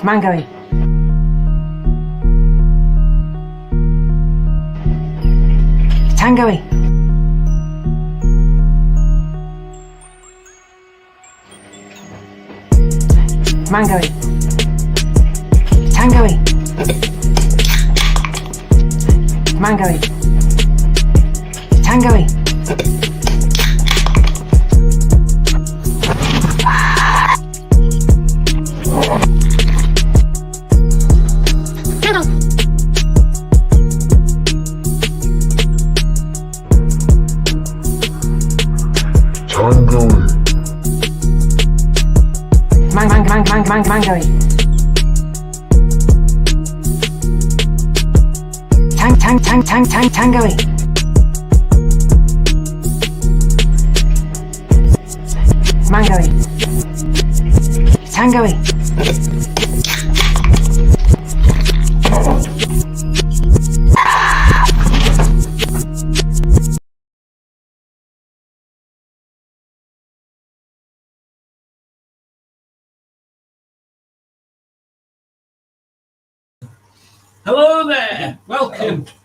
Mangoey. Tangoey. Mangoey. Tangoey. Mangoey. Tangoey. Mangoey. Tangoey. Mangoey. Tangoey. Hello there, welcome. Hello.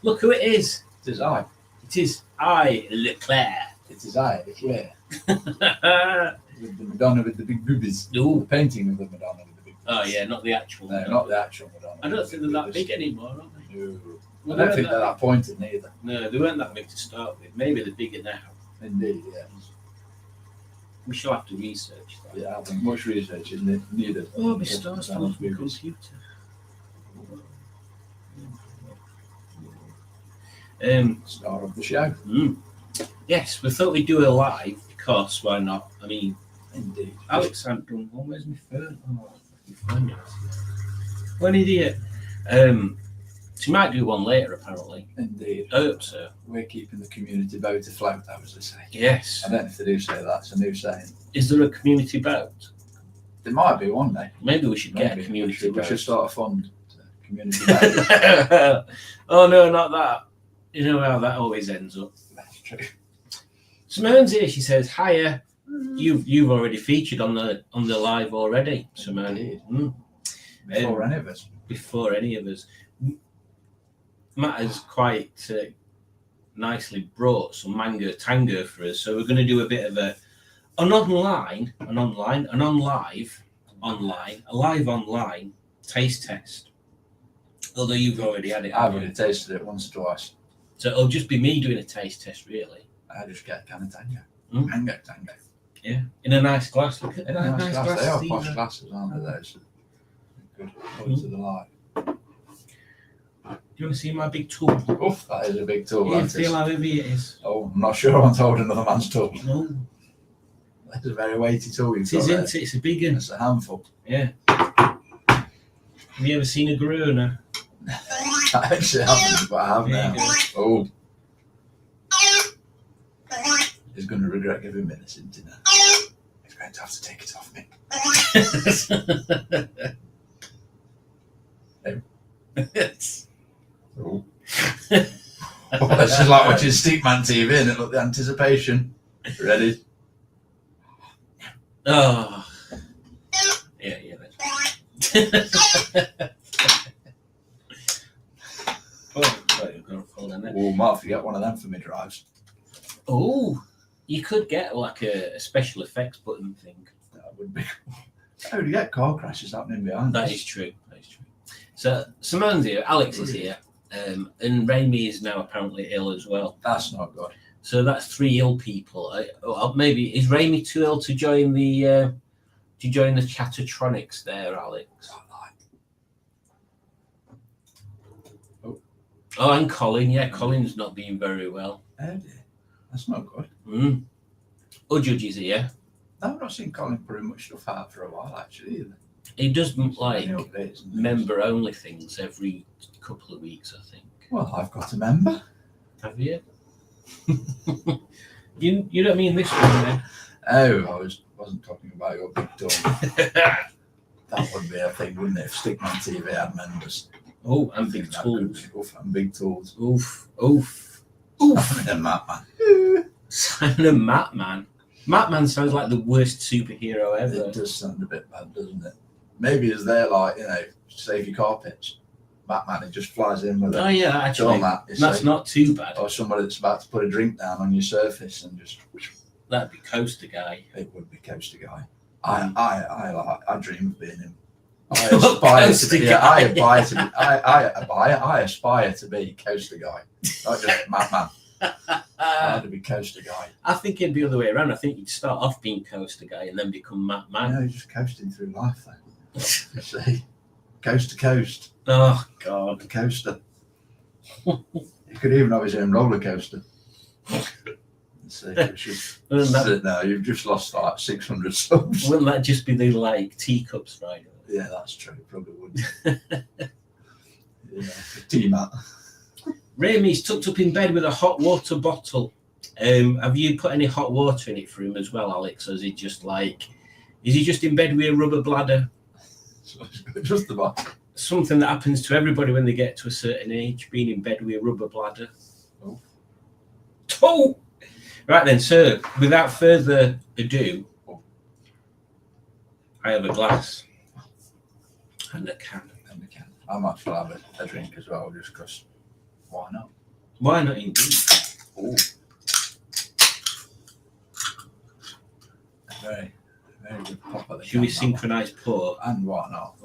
Look who it is. It is I. It is I, Leclerc. It is I, Leclerc. With the Madonna with the big boobies. Ooh. The painting of the Madonna with the big boobies. Oh yeah, not the actual. No, not the actual Madonna. I don't think they're that big anymore, are they? No. Well, I don't think they're that pointed neither. No, they weren't that big to start with. Maybe they're bigger now. Indeed, yeah. We shall have to research that. Yeah, I think much research is needed. Oh, my star's full of my boobies. computer. Star of the show. Yes, we thought we'd do a live because why not? I mean, Indeed. Alex hadn't done one. Where's my phone? Oh, my phone. What an idiot. She might do one later, apparently. Indeed. I hope so. We're keeping the community boat afloat, as they say. Yes. I don't know if they do say that. It's a new saying. Is there a community boat? There might be one day. Maybe we should get a Maybe. community We boat. should start a fund. Community boat. Oh no, not that. You know how that always ends up. That's true. Simone's here. She says, "Hiya." You've already featured on the live already, Simone. Indeed. Before any of us. Before any of us. Matt has quite nicely brought some mango tango for us, so we're going to do a bit of a live online taste test. Although you've already had it. I've already tasted it once or twice. So it'll just be me doing a taste test, really. I just get a can of tango. Tango. Yeah, in a nice glass. Look at In that a nice glass. They are these posh are. glasses, aren't they? Those good. Over to the light. Do you want to see my big tool? Oof, that is a big tool. You that feel is. how heavy it is. Oh, I'm not sure I want to hold another man's tool. No, That's a very weighty tool you've it got is, there. isn't it? It's a big one. It's a handful. Yeah. Have you ever seen a Corona? I actually haven't, but I have There now. you Oh. He's going to regret giving me this internet. He's going to have to take it off me. Oh. Oh, this is like watching Steakman TV, isn't it? Look, the anticipation. Ready? Oh. Yeah, that's right. Oh, might forget one of them for me drives. Oh, you could get like a special effects button thing. That would be. How do you get car crashes happening behind That us? is true. So Simone's here, Alex is here, and Raimi is now apparently ill as well. That's not good. So that's 3 ill people. Maybe is Raimi too ill to join the Chattertronics there, Alex? Oh, and Colin. Yeah, Colin's not being very well. Oh dear. That's not good. Judge is here. No, I've not seen Colin putting much stuff out for a while, actually, either. He does like Any updates and things. member-only things every couple of weeks, I think. Well, I've got a member. Have you? You don't mean this one, then? Oh, I wasn't talking about your big tool. That would be a thing, wouldn't it? If Stickman TV had members. Oh, and I big think that could tools. be- Oof, and big tools. Oof. Simon and Matman. Simon and Matman. Matman sounds like the worst superhero ever. It does sound a bit bad, doesn't it? Maybe is there like, save your carpets. Batman, it just flies in with Oh a yeah, actually, doormat. It's that's like- not too bad. Or somebody that's about to put a drink down on your surface and just, That'd be Coaster Guy. it would be Coaster Guy. I dream of being him. I Well, aspire Coaster to be. Guy. I aspire to be Coaster Guy, not just Batman. I had to be Coaster Guy. I think it'd be the other way around. I think you'd start off being Coaster Guy and then become Matt Man. You're just coasting through life then. You see, coast to coast, Oh God. the coaster. He could even have his own roller coaster. See, Wouldn't that, no, you've just lost like 600 subs. wouldn't that just be the like teacups ride? Yeah, that's true. Probably would. Yeah, T-Mat. Ramey's tucked up in bed with a hot water bottle. Have you put any hot water in it for him as well, Alex? Or is he just in bed with a rubber bladder? Just about. Something that happens to everybody when they get to a certain age, being in bed with a rubber bladder. Oh. Oh! Right then, sir, without further ado, I have a glass and a can. And we can. I might still have a drink as well, just because. Why not? Why not indeed? Oh. Very, very good pop at the Should we can, that one. synchronise pour? And why not?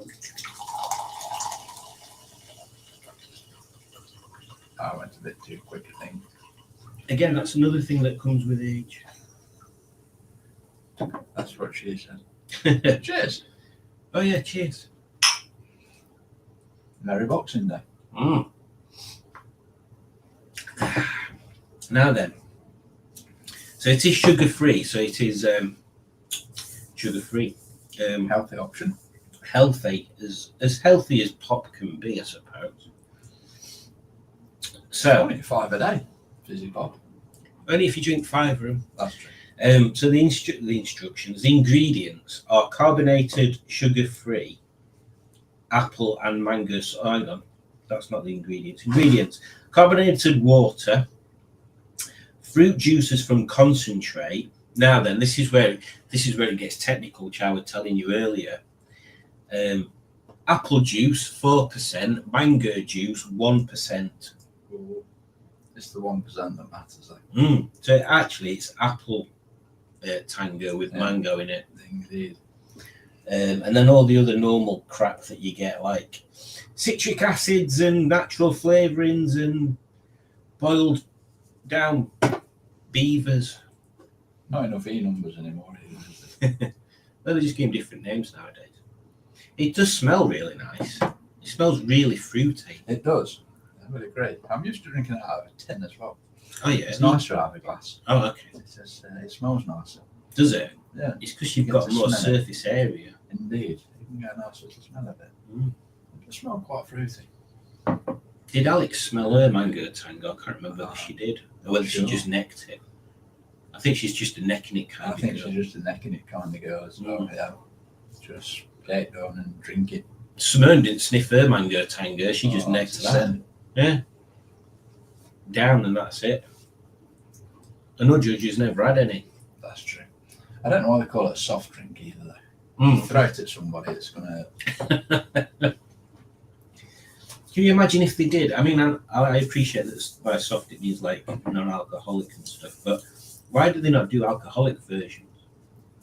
I went a bit too quick, I think. Again, that's another thing that comes with age. That's what she said. Cheers. Oh yeah, cheers. Merry Boxing Day. Mm. Now then, so it is sugar free. So it is sugar free, Healthy option. healthy as healthy as pop can be, I suppose. So Only 5 a day. Fizzy pop. only if you drink 5 of them. That's true. So the instructions, the ingredients are carbonated, sugar-free, apple and mango. Oh, hang on, that's not the ingredients. Ingredients: carbonated water, fruit juices from concentrate. Now then, this is where it gets technical, which I was telling you earlier. Apple juice 4%, mango juice 1%. Ooh. It's the 1% that matters, though. So actually, it's apple tango with Yeah. mango in it. Indeed. And then all the other normal crap that you get, like citric acids and natural flavourings and boiled down beavers. Not enough E numbers anymore, either, is there? Well, they just give them different names nowadays. It does smell really nice. It smells really fruity. It does. Really great. I'm used to drinking it out of a tin as well. Oh yeah, It's nicer out of a glass. Oh okay. It smells nicer. Does it? Yeah. It's because you've You got get to more smell it. surface area. Indeed. You can get a nice little smell of it. It does smell quite fruity. Did Alex smell her mango tango? I can't remember whether she did or whether she Sure. just necked it. I think she's just a necking it kind I of think girl. she's just a necking it kind of girl as well. Yeah. Just get it done and drink it. Simone didn't sniff her mango tango. She just Oh, necked it's a that. sin. Yeah. Down and that's it. And no judges never had any. That's true. I don't know why they call it a soft drink either, though. Mm. Throw it at somebody, it's going to. Can you imagine if they did? I mean, I appreciate that by soft it means like non-alcoholic and stuff, but why do they not do alcoholic versions?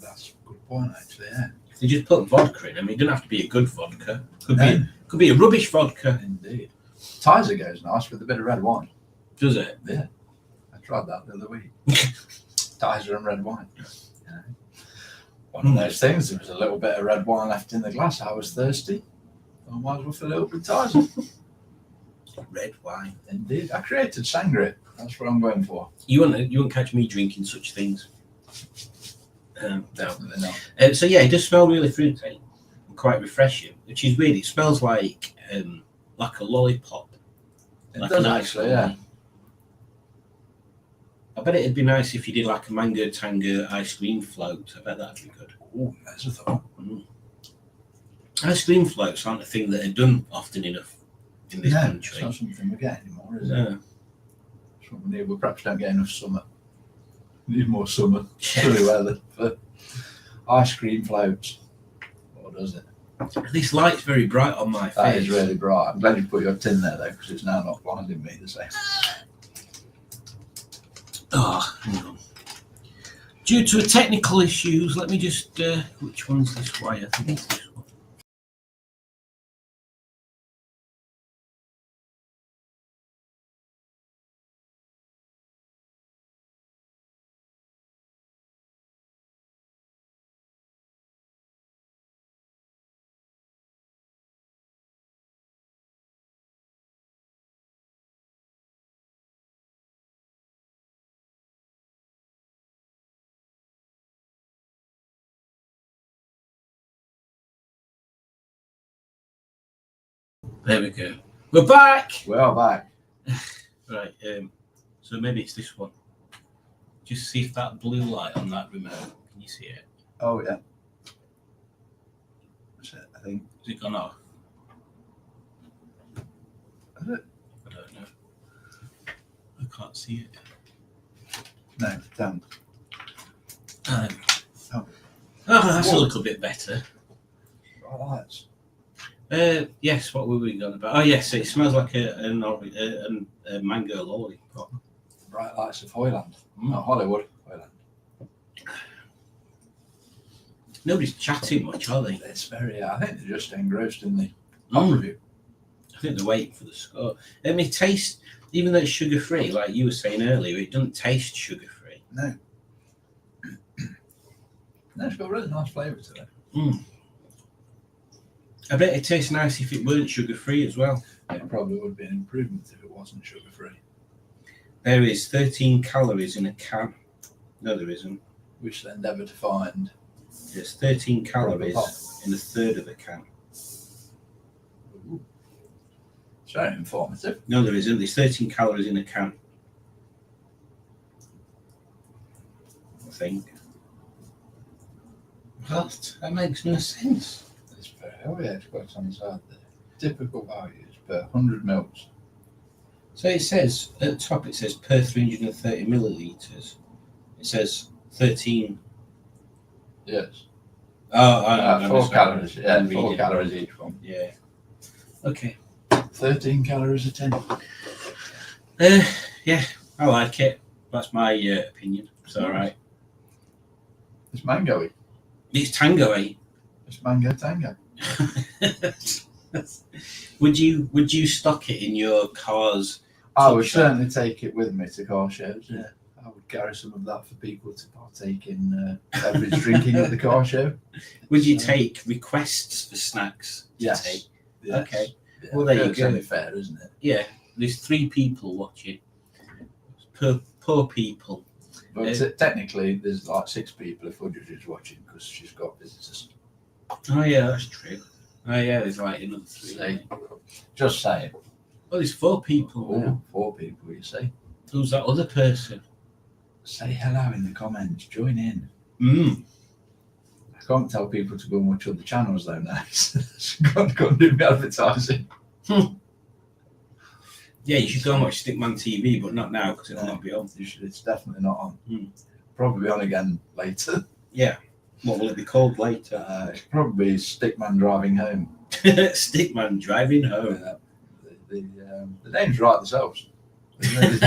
That's a good point, actually, yeah. If they just put vodka in, I mean, it doesn't have to be a good vodka. Could No. be a rubbish vodka. Indeed. Tizer goes nice with a bit of red wine. Does it? Yeah. I tried that the other week. Tizer and red wine. You know. One of those things, there was a little bit of red wine left in the glass. I was thirsty. I might as well fill it up with Tizer. Red wine. Indeed. I created sangria. That's what I'm going for. You won't catch me drinking such things. No. Definitely not. So yeah, it does smell really fruity and quite refreshing, which is weird. It smells like a lollipop. It Like does an actually, ice yeah. cream. I bet it'd be nice if you did like a mango tango ice cream float. I bet that'd be good. Ooh, there's a thought. Ice cream floats aren't a thing that are done often enough in this No, it's country. not something we get anymore, is it? No. Something we perhaps don't get enough summer. Need more summer. Chilly weather for ice cream floats. Or does it? This light's very bright on my That face. is really bright. I'm glad you put your tin there though, because it's now not blinding me the same. Oh, hang on. Due to a technical issues, let me just. Which one's this wire? I think it's this one. There we go. We're back. We're back. Right. So maybe it's this one. Just see if that blue light on that remote. Can you see it? Oh yeah. That's it, I think. Has it gone off? Is it? I don't know. I can't see it. No, don't. Oh, Oh. That's Whoa. a little bit better. Bright lights. Yes, what were we on about? Oh, yes, it smells like a mango lollipop. Bright lights of Hoyland. Mm. Not Hollywood. Hoyland. Nobody's chatting much, are they? It's very. I think they're just engrossed in the Mm. review. I think they're waiting for the score. It tastes, even though it's sugar free, like you were saying earlier, it doesn't taste sugar free. No. No, it's got a really nice flavour to it. Mm. I bet it tastes nice if it weren't sugar free as well. It probably would be an improvement if it wasn't sugar free. There is 13 calories in a can. No, there isn't. We should endeavour to find. There's 13 calories Proper in a third of a can. Ooh. It's very informative. No, there isn't. There's 13 calories in a can. I think. What? That makes no sense. It's very. Oh yeah, it's got on the side there. Typical values per 100 mils. So it says, at the top it says per 330 millilitres. It says 13. Yes. Oh, I 4 calories. Yeah, I'm 4 reading. calories each one. Yeah. Okay. 13 calories a tin. Yeah, I like it. That's my opinion. It's all right. It's mango-y. It's tango, eh? It's mango tango. Would you stock it in your car's? I would shop? certainly take it with me to car shows. Yeah, I would carry some of that for people to partake in beverage drinking at the car show. Would you take requests for snacks? to Yes. take? Yes. Okay. Yeah, Well, there you it's go. only fair, isn't it? Yeah. There's 3 people watching. Poor people. But technically, there's like 6 people if Udrich is watching because she's got visitors. Oh yeah, that's true. Oh yeah, there's like another 3. Say, just saying. Oh, there's 4 people now. 4 people, you see. Who's that other person? Say hello in the comments. Join in. Mm. I can't tell people to go and watch other channels though now. Can't go and do me advertising. Yeah, you should go and watch Stickman TV, but not now because it'll No. not be on. It's definitely not on. Hmm. Probably on again later. Yeah. What will it be called later? It's probably Stickman driving home. Stickman driving home. The name's right themselves. It's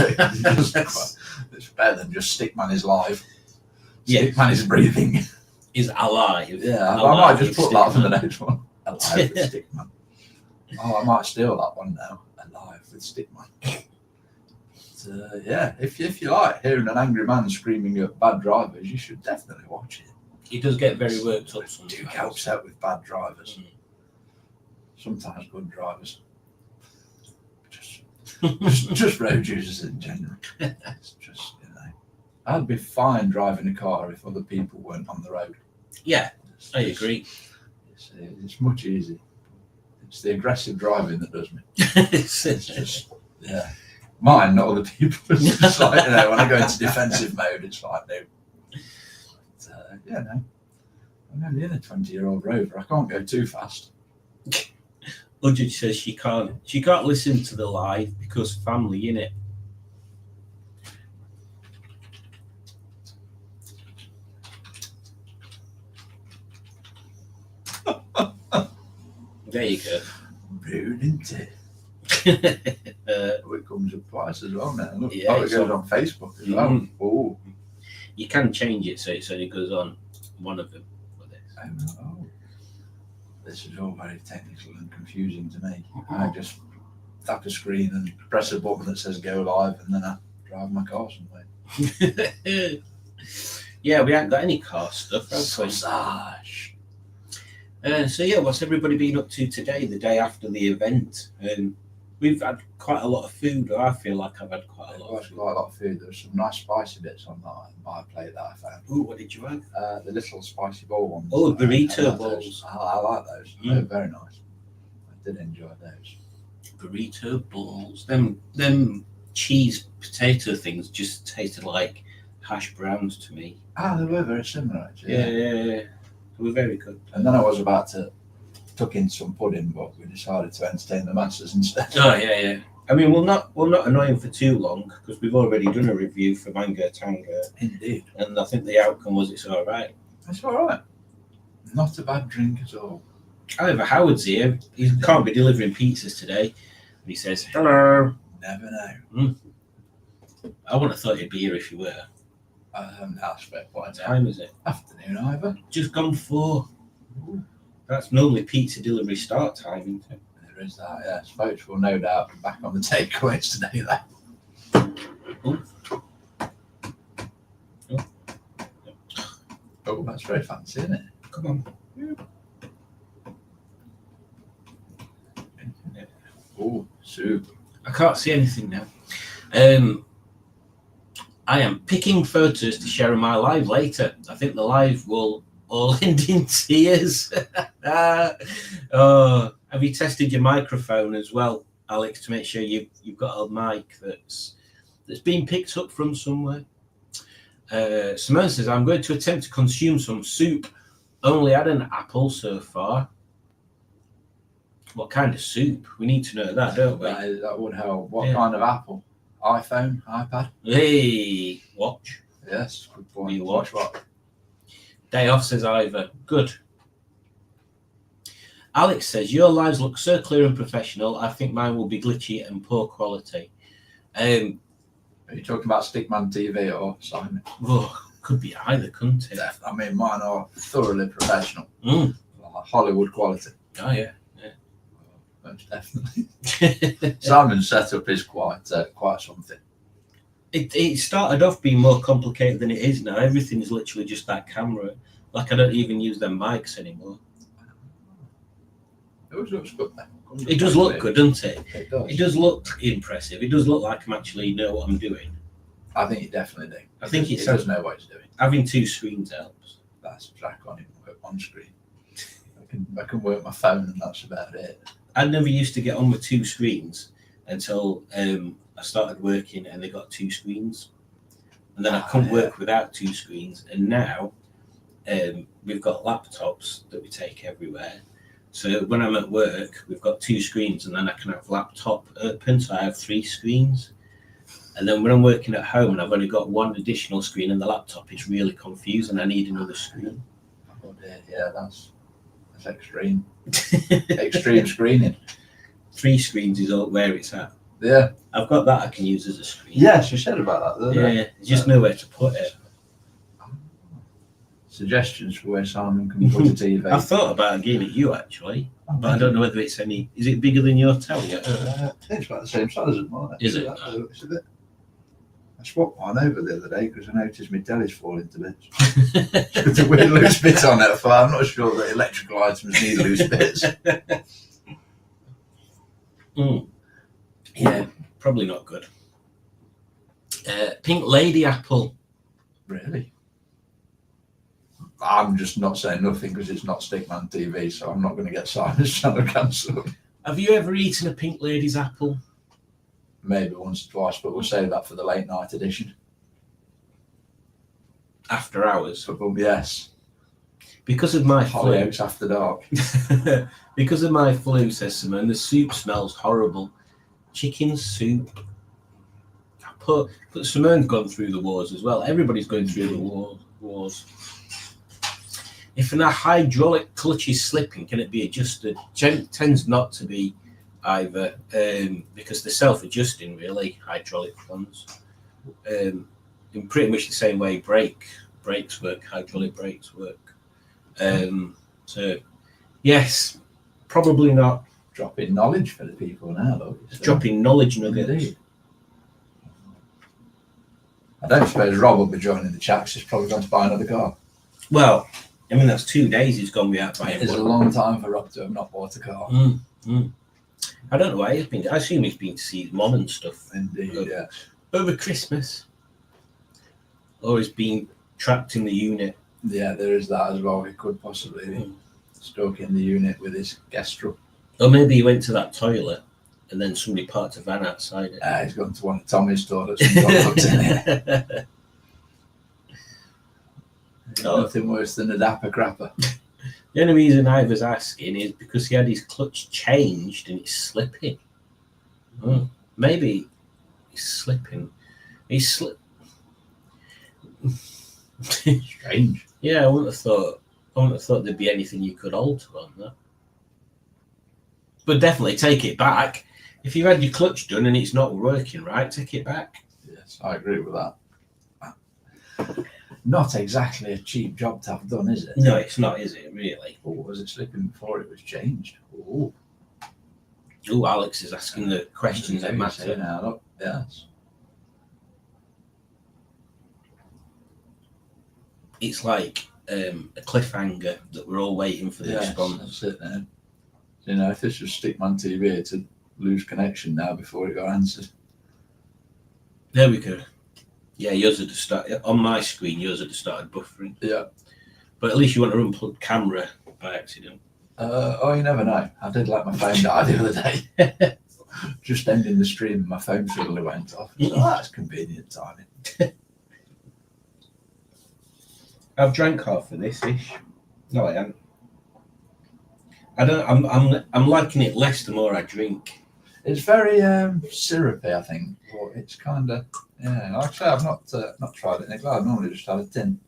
better than just Stickman is live. Yeah. Stickman is breathing. Is alive. Yeah, I Alive might just with put that for the Stickman. next one. Alive with Stickman. Oh, I might steal that one now. Alive with Stickman. But, yeah, if you like hearing an angry man screaming at bad drivers, you should definitely watch it. He does get very worked up sometimes. Do get upset with bad drivers. Mm. Sometimes good drivers. Just road users in general. It's just, I'd be fine driving a car if other people weren't on the road. Yeah, I agree. It's much easier. It's the aggressive driving that does me. It's It's just, yeah. Mine, not other people. It's just like, when I go into defensive mode, it's like, no. But, yeah, no. I'm only in a 20-year-old Rover. I can't go too fast. Udrich says she can't listen to the live because family in it. There you go. Rude, isn't it? It comes up twice as well now. Look, Yeah, it it's goes on Facebook as well. Mhm. Oh. You can change it so it only goes on one of them. For this. Oh. This is all very technical and confusing to me. I just tap a screen and press a button that says go live, and then I drive my car somewhere. Yeah, we haven't got any car stuff. have we? Sausage. So yeah, what's everybody been up to today, the day after the event? We've had quite a lot of food. I feel like I've had quite a lot of Quite food. a lot of food. There was some nice spicy bits on my plate that I found. Ooh, what did you have? The little spicy bowl ones. Oh, burrito I like bowls. those. I like those. Mm. They're very nice. I did enjoy those. Burrito balls. Them cheese potato things just tasted like hash browns to me. They were very similar actually. Yeah, they were very good. And then I was about to tuck in some pudding, but we decided to entertain the masses instead. Oh yeah. I mean, we'll not annoy him for too long because we've already done a review for Mango Tango, Indeed. and I think the outcome was it's all right. That's all right. Not a bad drink at all. However, Howard's here. He can't be delivering pizzas today. And he says, hello. Never know. I wouldn't have thought he'd be here if you were. That's fair point. What time is it? Afternoon, Ivor. Just gone 4. Ooh. That's normally pizza delivery start time, isn't it? There is that, yes. Folks will no doubt be back on the takeaways today, though. Oh, that's very fancy, isn't it? Come on. Oh, soup. I can't see anything now. I am picking photos to share on my live later. I think the live will all end in tears. Oh, have you tested your microphone as well, Alex, to make sure you've got a mic that's been picked up from somewhere? Simone says, I'm going to attempt to consume some soup. Only had an apple so far. What kind of soup? We need to know that, don't we? That would help. What Yeah. kind of apple? iPhone? iPad? Hey, watch. Yes, good point. You watch. What? Day off, says Ivor. Good. Alex says, your lives look so clear and professional. I think mine will be glitchy and poor quality. Are you talking about Stickman TV or Simon? Could be either, couldn't it? I mean, mine are thoroughly professional. Mm. Like Hollywood quality. Oh, yeah. Most definitely. Simon's setup is quite something. It started off being more complicated than it is now. Everything is literally just that camera. Like, I don't even use them mics anymore. It always looks good though. It does look good, doesn't it? It does. It does look impressive. It does look like I actually know what I'm doing. I think you definitely do. I think it does know what he's doing. Having 2 screens helps. That's Jack on it. Work on screen. I can work my phone and that's about it. I never used to get on with 2 screens until I started working and they got 2 screens. And then I couldn't work without 2 screens. And now we've got laptops that we take everywhere. So when I'm at work, we've got 2 screens and then I can have laptop open. So I have 3 screens. And then when I'm working at home and I've only got 1 additional screen and the laptop is really confusing, I need another screen. Oh dear, yeah, that's extreme. Extreme screening. 3 screens is all where it's at. Yeah. I've got that I can use as a screen. Yes, you said about that. Yeah, there's just nowhere to put it. Suggestions for where Simon can put a TV. I thought about getting it you actually, but I don't know whether it's any. Is it bigger than your telly? It's about the same size as mine. Is it? It's a bit. I swapped mine over the other day because I noticed my telly's falling to bits. With a weird loose bit on it. I'm not sure that electrical items need loose bits. Yeah, probably not good. Pink Lady Apple. Really? I'm just not saying nothing because it's not Stickman TV, so I'm not going to get Simon's channel cancelled. Have you ever eaten a Pink Lady's apple? Maybe once or twice, but we'll save that for the late night edition. After hours? But yes. Because of my flu. Hollyoaks after dark. Because of my flu, says Simone, the soup smells horrible. Chicken soup. But Simone's gone through the wars as well. Everybody's going through the wars. If a hydraulic clutch is slipping, can it be adjusted? Tends not to be either, because they're self-adjusting, really, hydraulic ones. In pretty much the same way brakes work, hydraulic brakes work. So, yes, probably not. Dropping knowledge for the people now, though. Dropping knowledge nuggets. Indeed. I don't suppose Rob will be joining the chat 'cause he's probably going to buy another car. Well, I mean, that's 2 days he's gone without buying It's a one. long time for Rob to have not bought a car. I don't know why he's been. I assume he's been to see his mum and stuff Indeed, yeah. over Christmas. Or he's been trapped in the unit. Yeah, there is that as well. He could possibly be stuck in the unit with his guest room. Or maybe he went to that toilet and then somebody parked a van outside it. He's gone to one of Tommy's toilets and got looked in it. Nothing worse than a dapper crapper. The only reason I was asking is because he had his clutch changed and it's slipping. Maybe he's slipping. He's Strange. Yeah, I wouldn't have thought there'd be anything you could alter on that. But definitely take it back. If you've had your clutch done and it's not working right, take it back. Yes, I agree with that. Not exactly a cheap job to have done, is it? No, it's not, is it, really? Oh, was it slipping before it was changed? Oh, Alex is asking the questions that matter. Now, look, yes. It's like a cliffhanger that we're all waiting for the response. That's it now. You know, if this was Stickman TV, it'd lose connection now before it got answered. There we go. Yeah, yours had started on my screen. Yours had started buffering. Yeah. But at least you want to unplug camera by accident. Oh, you never know. I did let my phone die the other day. Just ending the stream, and my phone suddenly went off. So that's convenient timing. I've drank half of this ish. No, I haven't. I'm liking it less the more I drink. It's very syrupy, I think. But it's kind of Like I say, I've not tried it in a glass. I've normally just had a tin.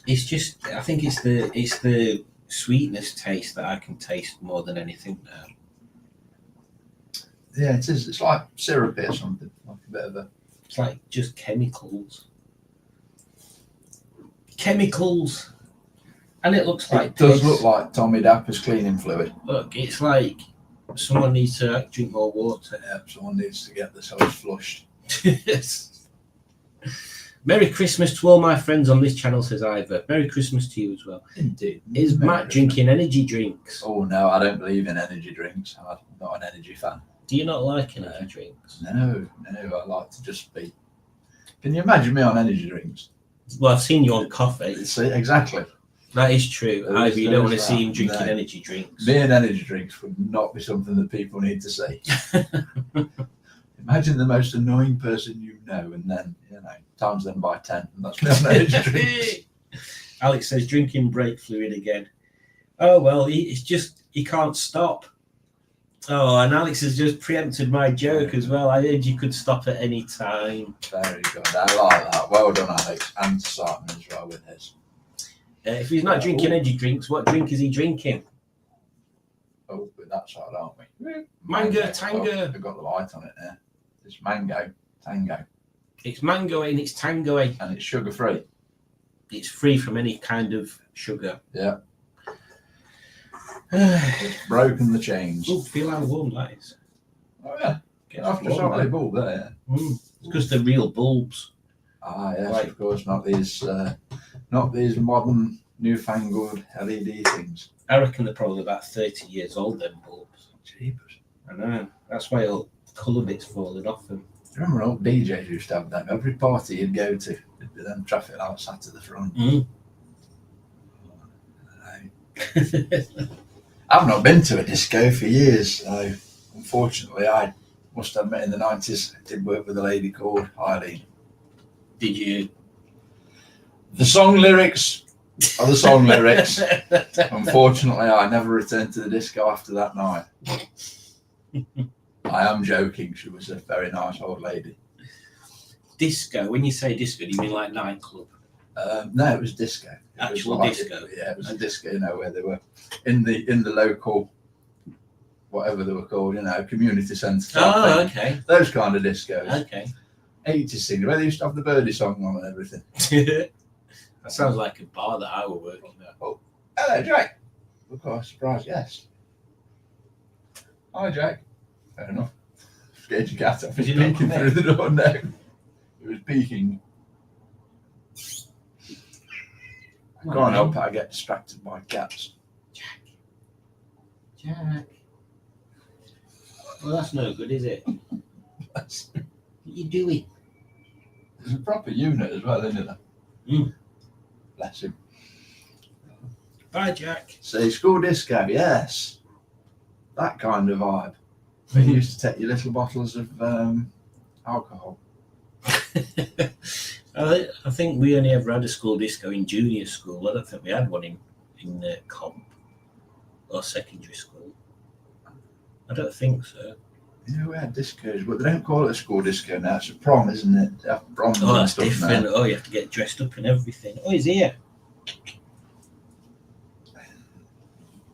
It's just, I think it's the sweetness taste that I can taste more than anything now. Yeah, it is. It's like syrupy or something. Like a bit of a. It's like just chemicals. Chemicals. And it looks like It does piss. look like Tommy Dapper's cleaning fluid. Look, it's like someone needs to drink more water. Yep, someone needs to get this house flushed. Merry Christmas to all my friends on this channel, says Ivor. Merry Christmas to you as well. Indeed. Is Merry Matt Christmas. drinking energy drinks? Oh no, I don't believe in energy drinks. I'm not an energy fan. Do you not like energy drinks? No, I like to just be. Can you imagine me on energy drinks? Well, I've seen you on coffee. See, exactly. That is true. There Ivor, is- you there don't want to is see that. him drinking No. energy drinks. Me and energy drinks would not be something that people need to see. Imagine the most annoying person you know, and then times them by 10, and that's me on energy drinks. Alex says drinking brake fluid again. Oh well, he can't stop. Oh, and Alex has just preempted my joke as well. I heard you could stop at any time. Very good. I like that. Well done, Alex, and Simon as well with his. If he's not drinking energy drinks, what drink is he drinking? Oh, we're that side, aren't we? Mango Tango. Oh, we've got the light on it there. It's mango tango, It's mango and it's tango. and it's sugar free. It's free from any kind of sugar. Yeah, Oh, it's broken the chains. feel how warm that is. Oh yeah, Gets after warm, somebody man. bulb there. It's because they're real bulbs. Ah yes, Right. of course, not these modern newfangled LED things. I reckon they're probably about 30 years old, them bulbs. Jeepers. I know. That's why all colour bits falling off them. Remember old DJs used to have them? Every party you'd go to, there'd be them traffic lights sat at the front. I've not been to a disco for years. So unfortunately, I must admit in the 90s, I did work with a lady called Eileen. Did you? The song lyrics are the song lyrics. Unfortunately, I never returned to the disco after that night. I am joking. She was a very nice old lady. Disco. When you say disco, do you mean like nightclub? No, it was disco. It was Actual like- disco? Yeah, it was a disco. You know, where they were in the local, whatever they were called. You know, community centre. type Oh, thing. okay. Those kind of discos. Okay. 80s singers, where they used to have the Birdie song on and everything. That sounds like a bar that I were working at. Hello, Jack. Look, what a surprise guest. Hi, Jack. Fair enough. Scared your cat off. Did He's you not peeking come through the door now. He was peeking. I can't help it, I get distracted by cats. Jack. Well, that's no good, is it? What are you doing? There's a proper unit as well, isn't there? Mm. Bless him. Bye, Jack. Say school disco, yes. That kind of vibe. Where you used to take your little bottles of alcohol. I think we only ever had a school disco in junior school. I don't think we had one in comp or secondary school. I don't think so. Yeah, we had discos, but they don't call it a school disco now. It's a prom, isn't it? They have proms Oh, and that's stuff different. now. Oh, you have to get dressed up and everything. Oh, he's here.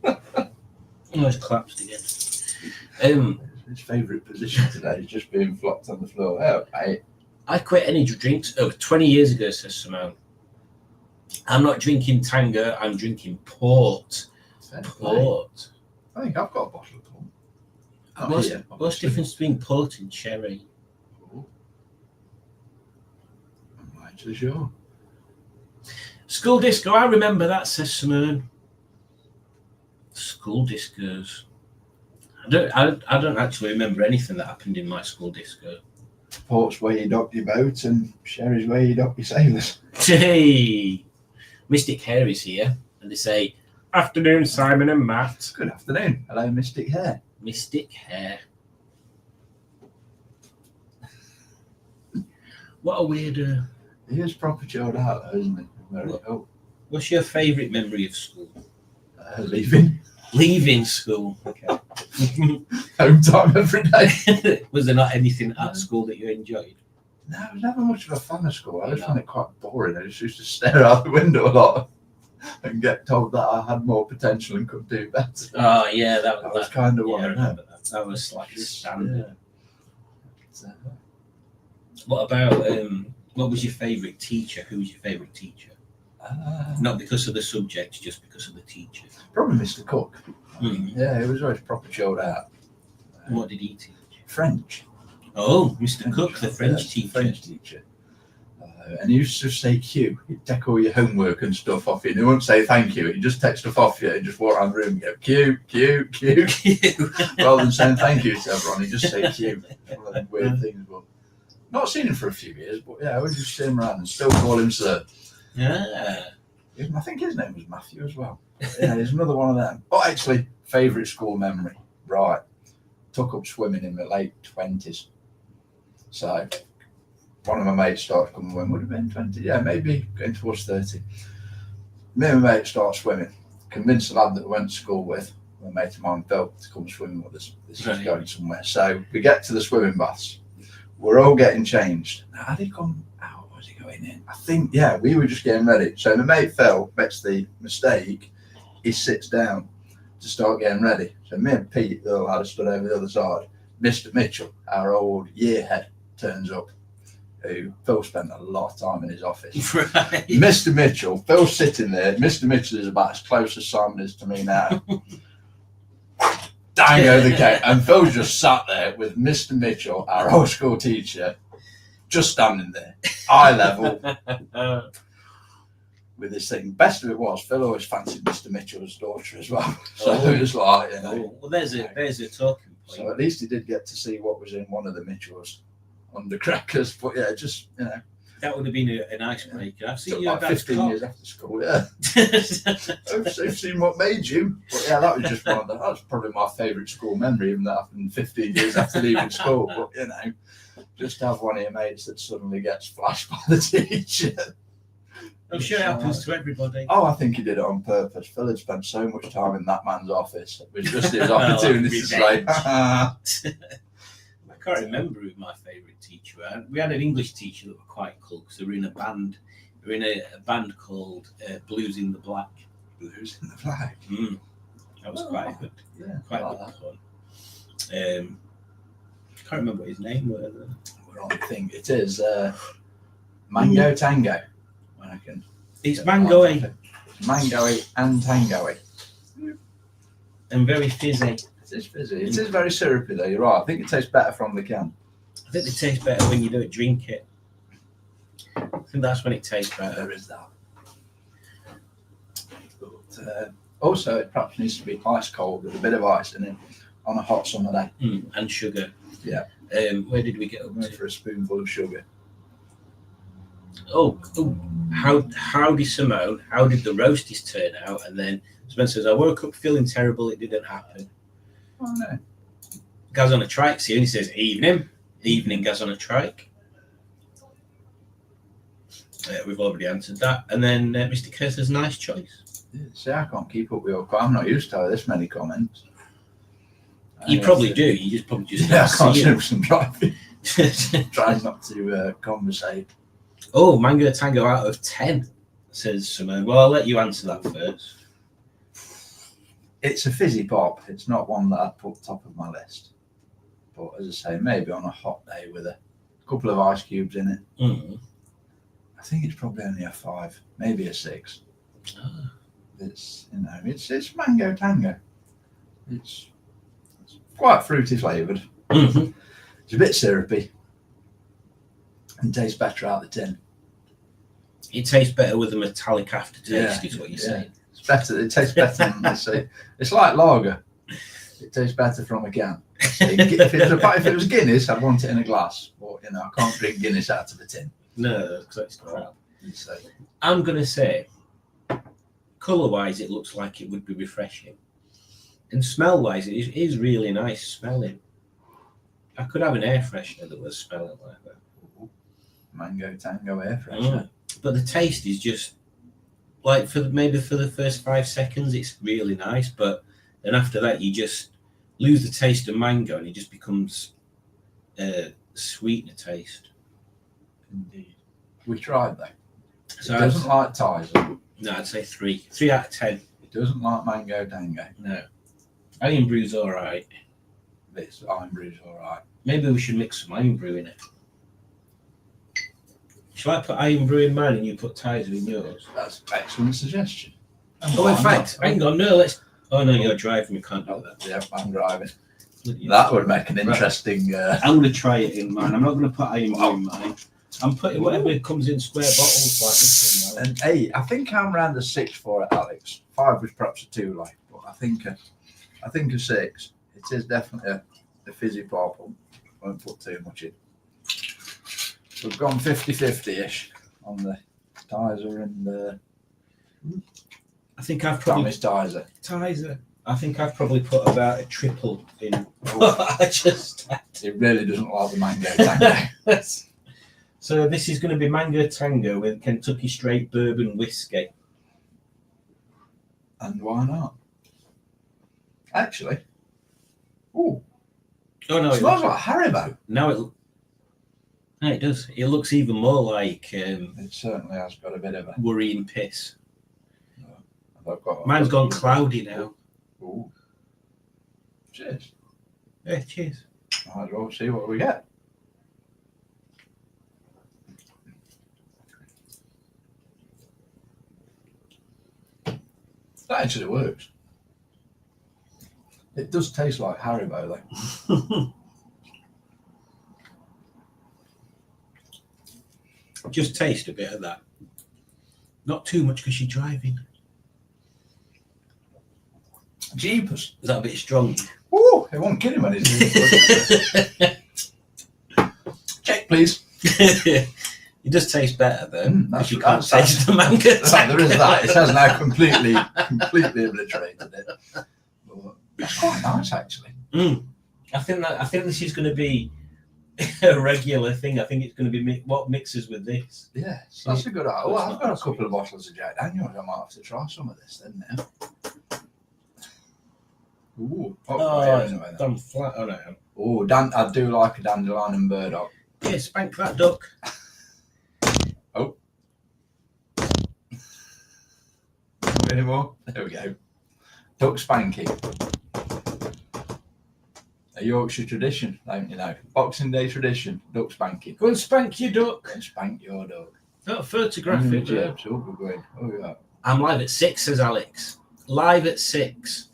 Oh, he's collapsed again. His favourite position today is just being flopped on the floor. Oh, I quit energy drinks over 20 years ago, says Simone. I'm not drinking Tanga, I'm drinking port. Port. I think I've got a bottle of port. Not What's here, the obviously. difference between port and sherry? Oh. I'm not actually sure. School disco, I remember that, says Simone. School discos. I don't actually remember anything that happened in my school disco. Port's where you dock your boat and sherry's where you dock your sailors. Hey, Mystic Hair is here, and they say, "Afternoon, Simon and Matt." Good afternoon. Hello, Mystic Hair. Mystic Hair. What a weird. He is proper chilled out though, isn't he? Very What? cool. What's your favourite memory of school? Leaving. Leaving school. Okay. Home time every day. Was there not anything at school that you enjoyed? No, I was never much of a fan of school. I just found it quite boring. I just used to stare out the window a lot and get told that I had more potential and could do better. Oh yeah, That was kind of yeah, what I I know. remember that. That was like Just, standard. yeah. What about what was your favourite teacher? Who was your favourite teacher? Not because of the subject, just because of the teacher. Probably Mr. Cook. Mm. Yeah, he was always proper chilled out. What did he teach? French. Oh, Mr. Cook, the French teacher. French teacher. And he used to say Q. He'd take all your homework and stuff off you. And he wouldn't say thank you. He'd just take stuff off you and just walk around the room and go Q, Q, Q. Rather than saying thank you to everyone, he'd just say Q. One of them weird things. But not seen him for a few years, but yeah, I would just see him around and still call him sir. Ah. I think his name was Matthew as well. Yeah, he's another one of them. But actually, favourite school memory. Right. Took up swimming in my late 20s. So, one of my mates started coming when would have been 20. Yeah, maybe going towards 30. Me and my mate started swimming. Convinced the lad that we went to school with, my mate of mine, Phil, to come swimming with us. This is Right. going somewhere. So, we get to the swimming baths. We're all getting changed. Now, had he come out? Was he going in? I think, yeah, we were just getting ready. So my mate Phil makes the mistake. He sits down to start getting ready. So me and Pete, the lad, stood over the other side. Mr. Mitchell, our old year head, turns up, who Phil spent a lot of time in his office. Right. Mr. Mitchell, Phil's sitting there. Mr. Mitchell is about as close as Simon is to me now. Dang over the gate. And Phil's just sat there with Mr. Mitchell, our old school teacher, just standing there, eye level, with this thing. Best of it was, Phil always fancied Mr. Mitchell's daughter as well. So Oh. it was like, you know. Oh, well, there's a talking point. So at least he did get to see what was in one of the Mitchells undercrackers. But yeah, just, you know, That would have been an icebreaker. I've seen took you like about 15 years after school, yeah. I've seen what made you. But yeah, that was just one of the, that was probably my favourite school memory, even that happened 15 years after leaving school. But you know, just to have one of your mates that suddenly gets flashed by the teacher. I'm sure it happens to everybody. Oh, I think he did it on purpose. Phil had spent so much time in that man's office. It was just his Oh, opportunity to like, revenge. I can't remember who my favourite teacher was. We had an English teacher that were quite cool because they were in a band We're in a band called Blues in the Black. Blues in the Black. That was quite good. Yeah, Quite like good that. fun. Can't remember what his name was. We're on the thing. It is Mango Tango. When I can. It's mango-y Mango-y and tango-y. and very fizzy. It is fizzy. It is very syrupy though. You're right. I think it tastes better from the can. I think they taste better when you don't drink it. I think that's when it tastes better. There is that. But, also, it perhaps needs to be ice cold with a bit of ice in it on a hot summer day. And sugar. Yeah. Where did we get up Go to? for a spoonful of sugar. Oh, howdy Simone, how did the roasties turn out? And then Spencer says, I woke up feeling terrible, it didn't happen. Oh no. Gaz on a trike, see, and he says, evening, Gaz on a trike. We've already answered that. And then Mr. Kerr says, nice choice. Yeah, see, I can't keep up with your. I'm not used to this many comments. You probably do, you just probably just Yeah, I don't can't see do them. some driving. Trying not to conversate. Oh, Mango Tango out of 10, says Simone. Well, I'll let you answer that first. It's a fizzy pop. It's not one that I'd put top of my list. But as I say, maybe on a hot day with a couple of ice cubes in it. I think it's probably only a 5, maybe a 6. It's it's Mango Tango. It's quite fruity flavoured. It's a bit syrupy. And tastes better out of the tin. It tastes better with a metallic aftertaste, is what you're saying. It's better. It tastes better than they say. It's like lager. It tastes better from a can. If it was Guinness, I'd want it in a glass. But I can't drink Guinness out of a tin. No, because that's crap. So, I'm going to say, colour-wise, it looks like it would be refreshing. And smell-wise, it is really nice smelling. I could have an air freshener that was smelling like that. Mango Tango air freshener. But the taste is just, like, for the first 5 seconds, it's really nice. But then after that, you just lose the taste of mango and it just becomes sweeter taste. Indeed. We tried though. So It doesn't like Tizer. No, I'd say 3. 3 out of 10. It doesn't like Mango Tango. No. Iron Brew's all right. This Iron Brew's all right. Maybe we should mix some Iron Brew in it. Shall I put Iron Brew in mine and you put Tizer in yours? That's an excellent suggestion. Oh, in fact, hang on, no, let's... Oh, no, you're driving, we can't do that. Yeah, I'm driving. That would make an interesting. I'm going to try it in mine. I'm not going to put Iron Brew in mine. I'm putting whatever comes in square bottles like this in mine. And 8. I think I'm around a 6 for it, Alex. 5 was perhaps a 2 like, but I think a 6. It is definitely a fizzy purple. Won't put too much in. We've gone 50-50-ish on the Tizer and the I think I've probably... Tommy's Tizer. Tizer. I think I've probably put about a triple in. I just... It really doesn't like the Mango Tango. So this is going to be Mango Tango with Kentucky Straight Bourbon Whiskey. And why not? Actually. Ooh. Oh, no. It smells like Haribo. No, it does. It looks even more like It certainly has got a bit of a. worrying piss. I've got Mine's gone cloudy now. Ooh. Cheers. Yeah, cheers. Might as well see what we get. That actually works. It does taste like Haribo though. Just taste a bit of that. Not too much because you're driving. Jeepers. Is that a bit strong? Ooh, it won't kill him when he's Check, please. It does taste better though, because you can't that's- taste the mango. There is that. It has now completely obliterated it. But it's quite nice actually. I think this is going to be a regular thing. I think it's going to be what mixes with this. Yes, that's a good idea. Oh, I've got a couple of bottles of Jack Daniels. I might have to try some of this then now. Ooh, Done flat. Oh no. Oh, I do like a dandelion and burdock. Yeah, spank that duck. anymore. There we go. Duck spanking. A Yorkshire tradition, don't you know? Boxing Day tradition, duck spanking. Go and spank your duck. Go and spank your duck. Not photographic. Chips, oh, we're going. Oh, yeah. I'm live at 6, says Alex. Live at 6.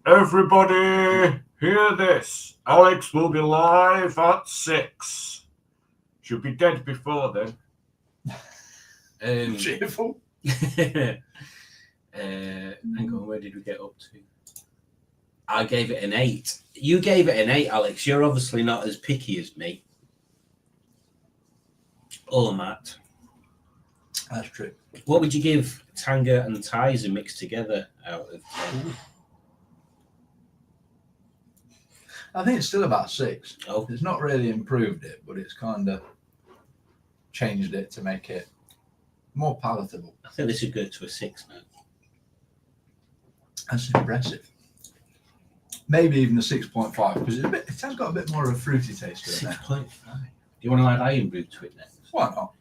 Everybody, hear this. Alex will be live at 6. Should be dead before then. Cheerful. Hang on, where did we get up to? I gave it an 8. You gave it an 8, Alex. You're obviously not as picky as me. Or Matt. That's true. What would you give Tanga and Tizer mixed together out of 10? I think it's still about 6. Oh, It's not really improved it, but it's kind of changed it to make it more palatable. I think this would go to a 6 now. That's impressive. Maybe even a 6.5 because it has got a bit more of a fruity taste to it now. 6.5. Do you want to add iron brew to it next? Why not?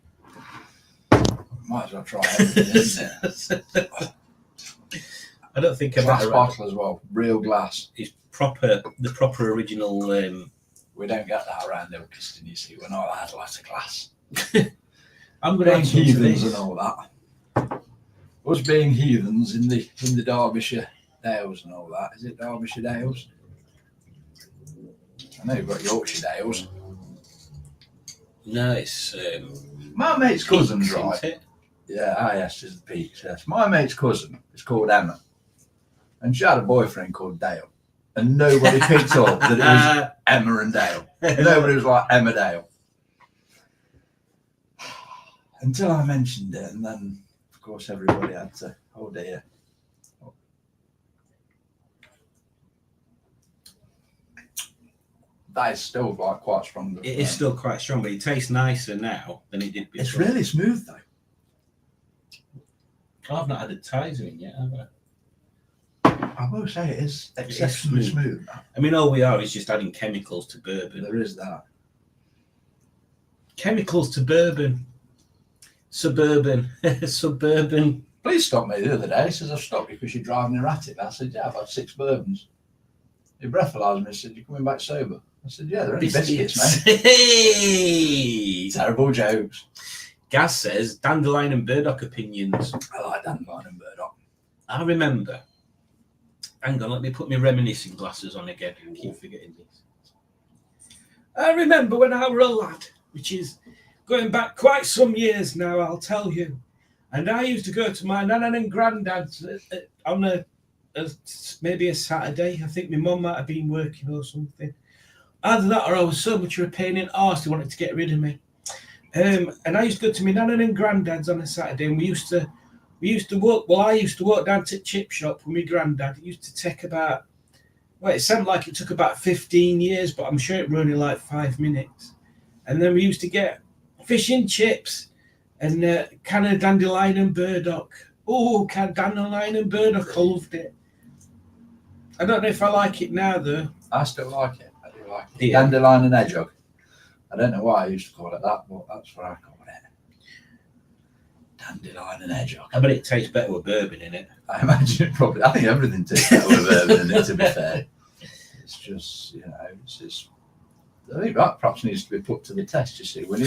Might as well try everything, isn't it? I don't think Glass about bottle as well, real glass. It's proper, the proper original. We don't get that around Ilkeston, you see. We're not allowed lots of glass. I'm going to Being add some to heathens this. and all that. Us being heathens in the Derbyshire Dales and all that. Is it Derbyshire Dales? I know you've got Yorkshire Dales. No, it's My mate's cousin's Peaks, right. isn't it? Yeah, yes, it's the Peaks, yes. My mate's cousin is called Emma. And she had a boyfriend called Dale. And nobody picked up that it was Emma and Dale. Nobody was like Emma Dale. Until I mentioned it, and then, of course, everybody had to, oh dear. That is still like quite strong. It is still quite strong, but it tastes nicer now than it did before. It's really smooth though. I've not added Tizer in yet, have I? I will say it is exceptionally smooth. smooth. I mean, all we are is just adding chemicals to bourbon. There is that. Chemicals to bourbon. Suburban. Suburban. Police stopped me the other day. He says, I've stopped you because you're driving erratic. I said, yeah, I've had 6 bourbons. He breathalyzed me and said, you're coming back sober. I said, yeah, they're only biscuits, mate. Hey! Terrible jokes. Gaz says dandelion and burdock opinions. I like dandelion and burdock. I remember. Hang on, let me put my reminiscing glasses on again. I keep forgetting these. I remember when I was a lad, which is going back quite some years now, I'll tell you. And I used to go to my nan and granddad's on maybe a Saturday. I think my mum might have been working or something. Either that or I was so much of a pain in the arse they wanted to get rid of me. And I used to go to my nan and granddad's on a Saturday, and we used to walk. Well, I used to walk down to the chip shop with my granddad. It used to take about, well, it sounded like it took about 15 years, but I'm sure it was only like 5 minutes. And then we used to get fish and chips and can of dandelion and burdock. Oh, can dandelion and burdock, I loved it. I don't know if I like it now though. I still like it. I do like it. Yeah. Dandelion and hedgehog. I don't know why I used to call it that, but that's what I call it. Dandelion and hedgehog. I bet it tastes better with bourbon in it. I imagine it probably. I think everything tastes better with bourbon in it, to be fair. It's just, you know, it's just. I think that perhaps needs to be put to the test. You see, we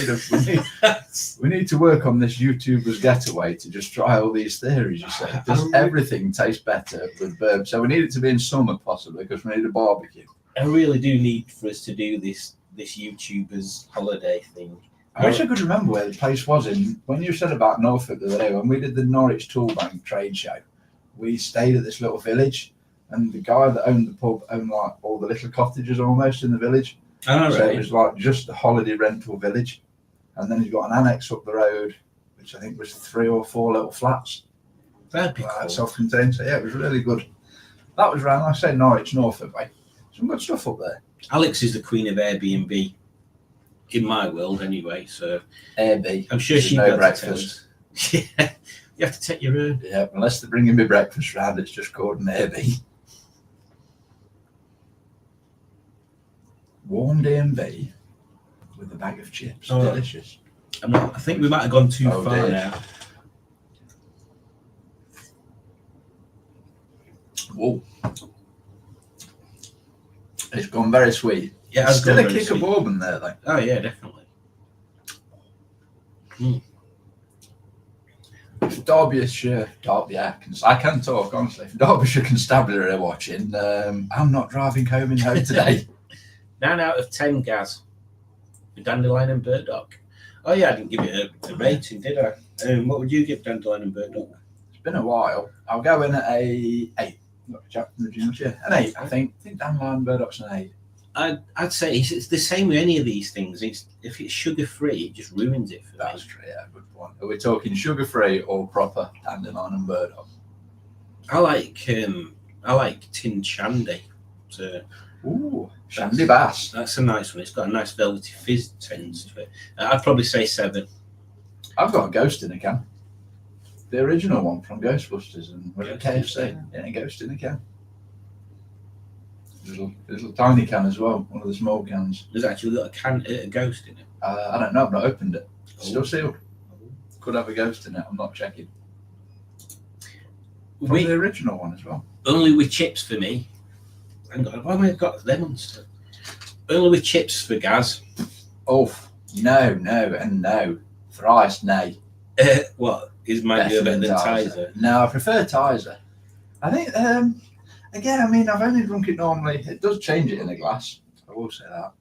need to work on this YouTuber's getaway to just try all these theories. You say, does everything taste better with bourbon? So we need it to be in summer possibly because we need a barbecue. I really do need for us to do this YouTuber's holiday thing. I wish I could remember where the place was in. When you said about Norfolk the other day, when we did the Norwich Tool Bank trade show, we stayed at this little village, and the guy that owned the pub owned like all the little cottages almost in the village. All So right. it was like just a holiday rental village, and then he's got an annex up the road, which I think was 3 or 4 little flats, That'd be cool. self-contained. So yeah, it was really good. That was around, like I say, Norwich, Norfolk way. Some good stuff up there. Alex is the queen of Airbnb in my world, anyway. So Airbnb. I'm sure There's she'd no be able to breakfast. tell us. Yeah, you have to take your own. Yeah, unless they're bringing me breakfast round, it's just called an Airbnb. Warm D&B with a bag of chips. Oh. Delicious. I think we might have gone too Oh, far dear. now. Whoa. It's gone very sweet. Yeah, There's I've still gone a very kick of sweet. bourbon there, though. Oh yeah, definitely. If Derbyshire, I can talk honestly. If Derbyshire Constabulary are watching, I'm not driving home in home today. 9 out of 10, Gaz. For Dandelion and Burdock. Oh yeah, I didn't give it a rating, did I? What would you give Dandelion and Burdock? It's been a while. I'll go in at a 8. Got a chap from the gym, yeah. An 8, I think. I think Dandelion and Burdock's an 8. I'd say it's the same with any of these things. If it's sugar free, it just ruins it for That's me. true, yeah, good point. Are we talking sugar free or proper Dandelion and Burdock? I like tin shandy. So Ooh, Shandy Bass. that's a nice one. It's got a nice velvety fizz tends to it. I'd probably say 7. I've got a ghost in a can. The original one from Ghostbusters and with a Ghost, KFC. Yeah, a ghost in a can. Little tiny can as well, one of the small cans. There's actually got a ghost in it. I don't know, I've not opened it. It's still Oh. sealed. Could have a ghost in it, I'm not checking. From We, the original one as well. only with chips for me. Hang on, why have I got them on stuff? Only with chips for Gaz. Oh, no, and no. Thrice nay. What? Is mine better than Tizer? No, I prefer Tizer. I think, again, I mean, I've only drunk it normally. It does change it in a glass. I will say that.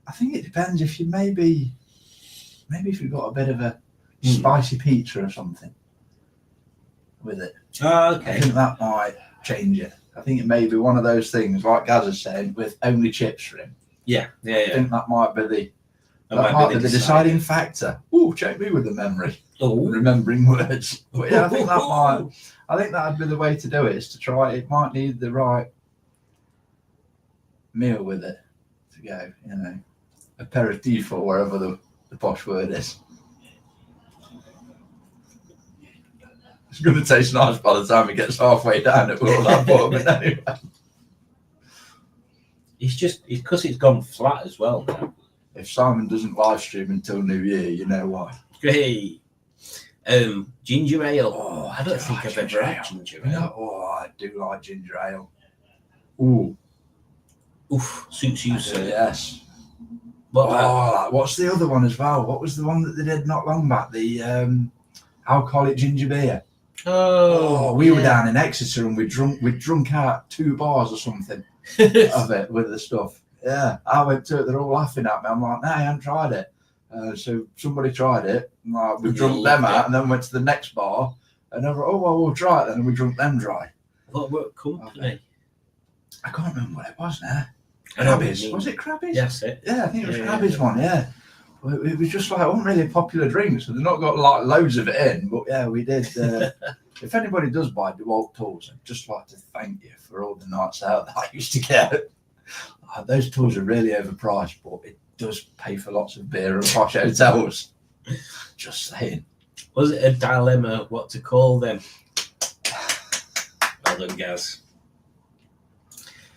I think it depends if you maybe if you've got a bit of a spicy pizza or something with it. Oh, I okay. think that might change it. I think it may be one of those things, like Gaz is saying, with only chips for him. Yeah. I think that might be the That might be the deciding factor. Ooh, check me with the memory, Oh, remembering words. But yeah, I think that'd be the way to do it. Is to try. It might need the right meal with it to go. You know, aperitif or wherever the posh word is. It's going to taste nice by the time it gets halfway down. It will have bourbon anyway. it's just because it's gone flat as well now. If Simon doesn't live stream until New Year, you know why. Great. Ginger ale. Oh, I don't think I've ever had ginger ale. No, I do like ginger ale. Ooh, Oof, suits you, I do, sir. yes. What? What's the other one as well? What was the one that they did not long back? The alcoholic ginger beer. We were down in Exeter and we drunk out 2 bars or something of it with the stuff. Yeah, I went to it. They're all laughing at me. I'm like, no, I haven't tried it. So somebody tried it. And, we drunk them out, and then went to the next bar. And they were, oh well, we'll try it then. And we drunk them dry. What company? I can't remember what it was now. I don't Crabbies. know. Was it Crabbies? Yes, it. Yeah, I think it was Yeah, Crabbies yeah. one. Yeah. Well, it was just like, it wasn't really a popular drink, so they've not got like loads of it in. But yeah, we did. If anybody does buy DeWalt tools, I'd just like to thank you for all the nights out that I used to get. Those tools are really overpriced, but it does pay for lots of beer and posh hotels. Just saying. Was it a dilemma what to call them? Well done, Gaz.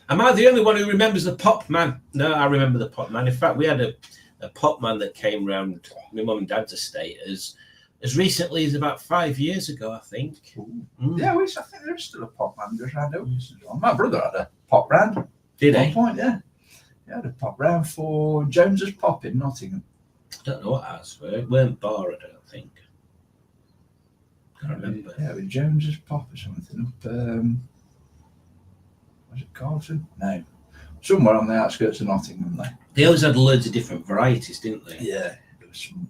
Am I the only one who remembers the Pop Man? No, I remember the Pop Man. In fact, we had a Pop Man that came round my mum and dad's estate as recently as about 5 years ago, I think. Mm. Yeah, I think there's still a pop man just around Oaks as well. My brother had a pop brand. Did At he? one point, yeah. He had a pop round for Jones's Pop in Nottingham. I don't know what ours were. It weren't bar, I don't think. Can't remember. Yeah, with Jones's Pop or something up. Was it Carlton? No. Somewhere on the outskirts of Nottingham there. They always had loads of different varieties, didn't they? Yeah. It was some,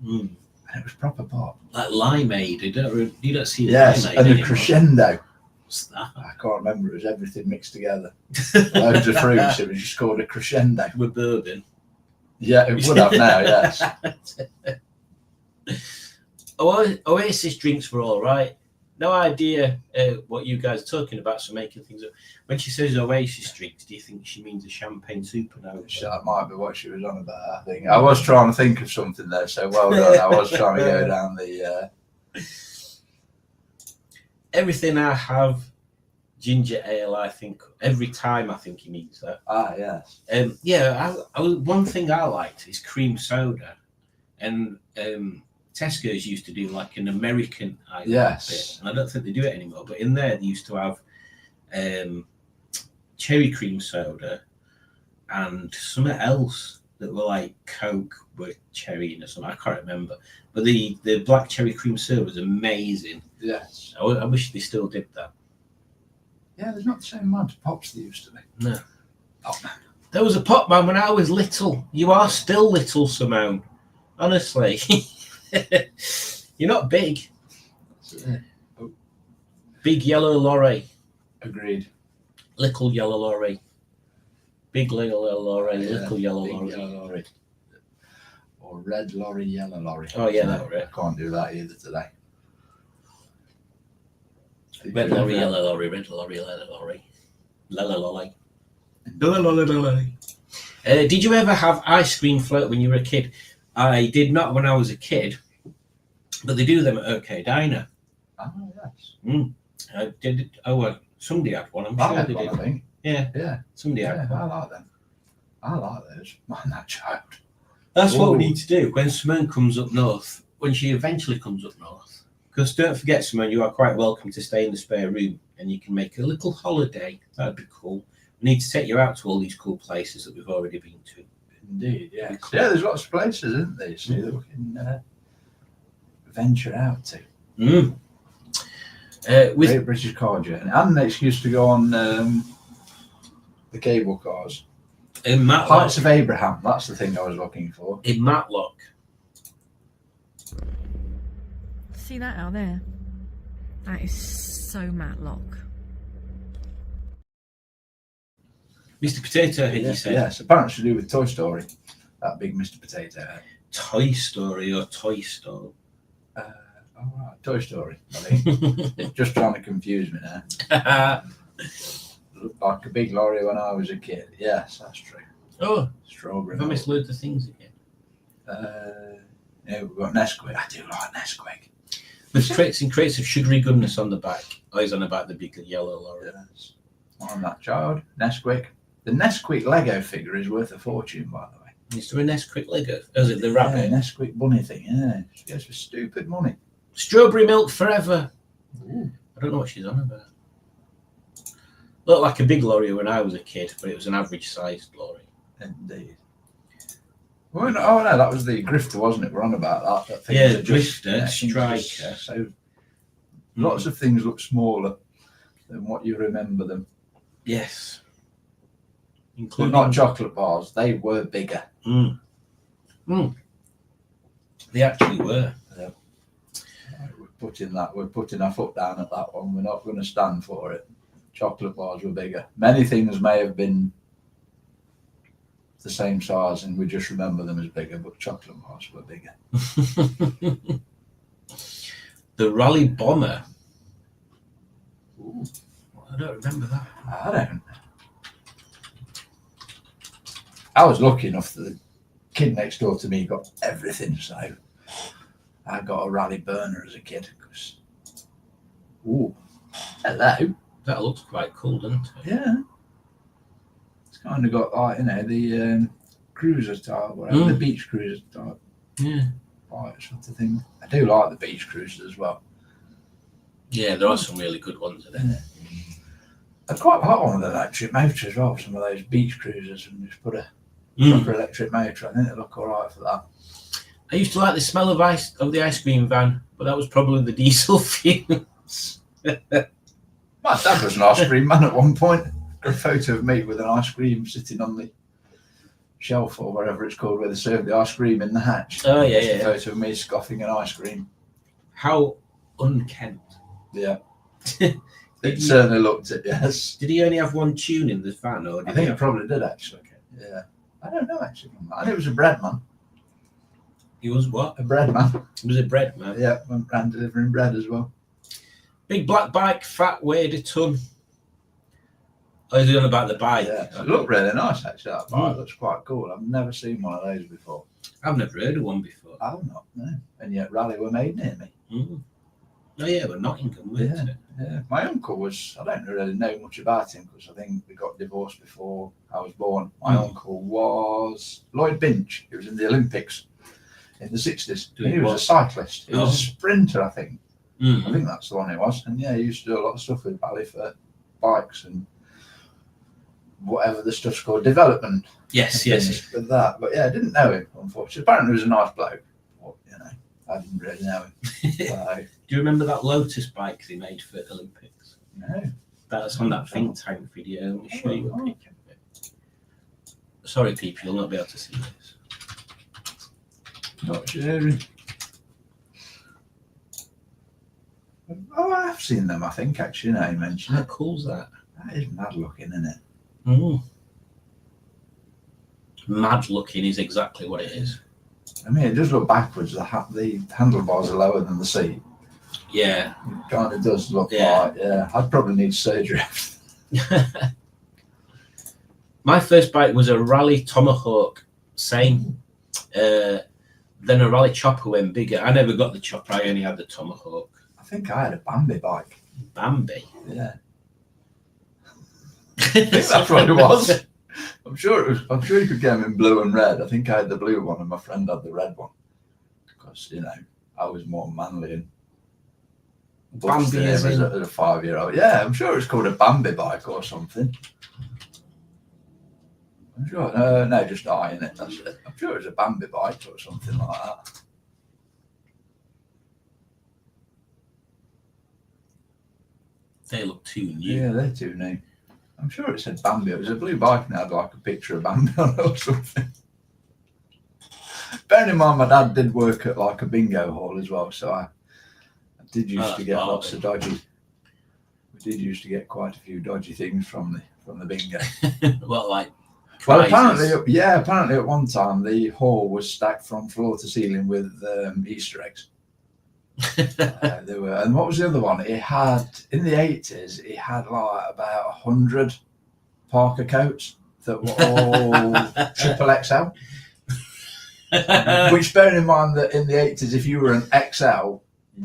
Mm. and it was proper pop. Like limeade. You don't see Yes, limeade and a anymore. crescendo. What's that? I can't remember. It was everything mixed together. Loads of fruits. It was just called a crescendo. With bourbon. Yeah, it would have now, yes. Oasis drinks were all right. No idea what you guys are talking about, so making things up. When she says Oasis drinks, do you think she means a champagne supernova? So that might be what she was on about, I think. I was trying to think of something there, so well done. I was trying to go down the... Everything I have, ginger ale, I think, every time I think he means that. yes. One thing I liked is cream soda. And Tesco's used to do like an American Yes. bit. And I don't think they do it anymore, but in there they used to have cherry cream soda, and something else that were like Coke with cherry in or something. I can't remember. But the black cherry cream soda was amazing. Yes. I wish they still did that. Yeah, there's not the same amount of pops there used to be. No. Pop man. There was a pop man when I was little. You are still little, Simone. Honestly. You're not big. Big yellow lorry. Agreed. Little yellow lorry. Big yellow lorry. Yeah, Little yellow big lorry. yellow lorry. Or red lorry, yellow lorry. Oh, yeah, that was it. Can't do that either today. Red lorry, yellow lorry, red lorry, yellow lorry. Lala lolly. Lolly. Did you ever have ice cream float when you were a kid? I did not when I was a kid, but they do them at OK Diner. Oh, yes. I did. Oh, well, somebody had one. I'm I sure had they one, did. I think. Yeah, Yeah. somebody Yeah, had one. I like them. I like those. Man, that child. That's what we Ooh. need to do when Simone comes up north, when she eventually comes up north. Because don't forget, Simone, you are quite welcome to stay in the spare room and you can make a little holiday. That'd be cool. We need to take you out to all these cool places that we've already been to. Indeed, yeah. Yeah, there's lots of places, isn't there? So that we can venture out to. With Great British car journey. And an excuse to go on the cable cars. in Matlock. Heights of Abraham, that's the thing I was looking for. In Matlock. See that out there? That is so Matlock. Mr. Potato Head, you say? Yes, apparently to do with Toy Story. That big Mr. Potato Head. Toy Story or Toy Store? All right, Toy Story. I think. Just trying to confuse me now. Looked like a big lorry when I was a kid. Yes, that's true. Oh, Strawberry. have I missed loads of things again? Yeah, we've got Nesquik. I do like Nesquik. With crates and crates of sugary goodness on the back. Always on about the big yellow lorry. Yes. I'm that child. Nesquik. The Nesquik Lego figure is worth a fortune, by the way. Is there a Nesquik Lego? Or is it the rabbit? Yeah, Nesquik bunny thing. Yeah, she goes for stupid money. Strawberry milk forever. Ooh. I don't know what she's on about. Looked like a big lorry when I was a kid, but it was an average sized lorry. Indeed. Well, no, oh no, that was the Grifter, wasn't it? We're on about that. Yeah, Things are just- Grifter, things are just Striker. So lots of things look smaller than what you remember them. Yes. But Including not chocolate bars. They were bigger. They actually were. We're putting our foot down at that one. We're not going to stand for it. Chocolate bars were bigger. Many things may have been the same size and we just remember them as bigger, but chocolate bars were bigger. The Raleigh Bomber. Ooh, I don't remember that. I don't. I was lucky enough that the kid next door to me got everything, so I got a Raleigh burner as a kid. Ooh, hello. That looks quite cool, doesn't it? Yeah. It's kind of got like, the cruiser type, whatever, the beach cruiser type. Yeah. Right, sort of thing. I do like the beach cruisers as well. Yeah, there are some really good ones in there. I'd quite like one of the electric motor as well, some of those beach cruisers, and just put a proper electric motor. I think they look alright for that. I used to like the smell of the ice cream van, but that was probably the diesel fumes. My dad was an ice cream man at one point. Got a photo of me with an ice cream sitting on the shelf or whatever it's called, where they serve the ice cream in the hatch. Oh, yeah, Just a yeah. photo of me scoffing an ice cream. How unkempt. Yeah. Did It he- certainly looked it, yes. Did he only have one tune in the van, or did I he think it have... probably did actually. Yeah. I don't know actually. I think it was a bread man. He was what? A bread man. He was a bread man. Yeah, went round delivering bread as well. Big black bike, fat, weighed a ton. Oh, is he on about the bike? Yeah, it looked really nice actually. That bike Mm. looks quite cool. I've never seen one of those before. I've never heard of one before. I've not, no. And yet Raleigh were made near me. Mm. Oh, yeah, but Nottingham, weren't it? Yeah, my uncle was, I don't really know much about him because I think we got divorced before I was born. My uncle was Lloyd Binch. He was in the Olympics in the 60s. Doing He was what? a cyclist. He was Oh. a sprinter, I think. I Mm. think that's the one he was. And yeah, he used to do a lot of stuff with Ballyfoot bikes and whatever the stuff's called, development. Yes, and yes. things with that. But yeah, I didn't know him, unfortunately. Apparently, he was a nice bloke. But, you know, I didn't really know him. So, Do you remember that Lotus bike they made for Olympics? no. That's on that think tank video. Let me show you a picture of it. Sorry, people, you'll not be able to see this. Not sharing. Oh, I've seen them, I think, actually, now you mention How it. cool's that? That is mad looking, isn't it? Mm. Mad looking is exactly what it is. I mean, it does look backwards. The handlebars are lower than the seat. Yeah. It kind of does look Yeah. like, yeah, I'd probably need surgery. My first bike was a Rally Tomahawk, same. Then a Rally Chopper went bigger. I never got the Chopper, I only had the Tomahawk. I think I had a Bambi bike. Bambi. Yeah. I think that's what it was. I'm sure you could get them in blue and red. I think I had the blue one and my friend had the red one. Because, you know, I was more manly and Bambi as as in- a 5-year-old. Yeah, I'm sure it's called a Bambi bike or something. I'm sure. No, just eyeing it. That's it. I'm sure it's a Bambi bike or something like that. They look too new. Yeah, they're too new. I'm sure it said Bambi. It was a blue bike and it had like a picture of Bambi on it or something. Bearing in mind, my dad did work at like a bingo hall as well, so I did used to get lots of dodgy. We did used to get quite a few dodgy things from the bingo. What, like Well, prizes? apparently at one time the hall was stacked from floor to ceiling with Easter eggs. There were, and what was the other one? It had in the 80s. It had like about 100 Parker coats that were all triple XL. Which, bearing in mind that in the 80s, if you were an XL,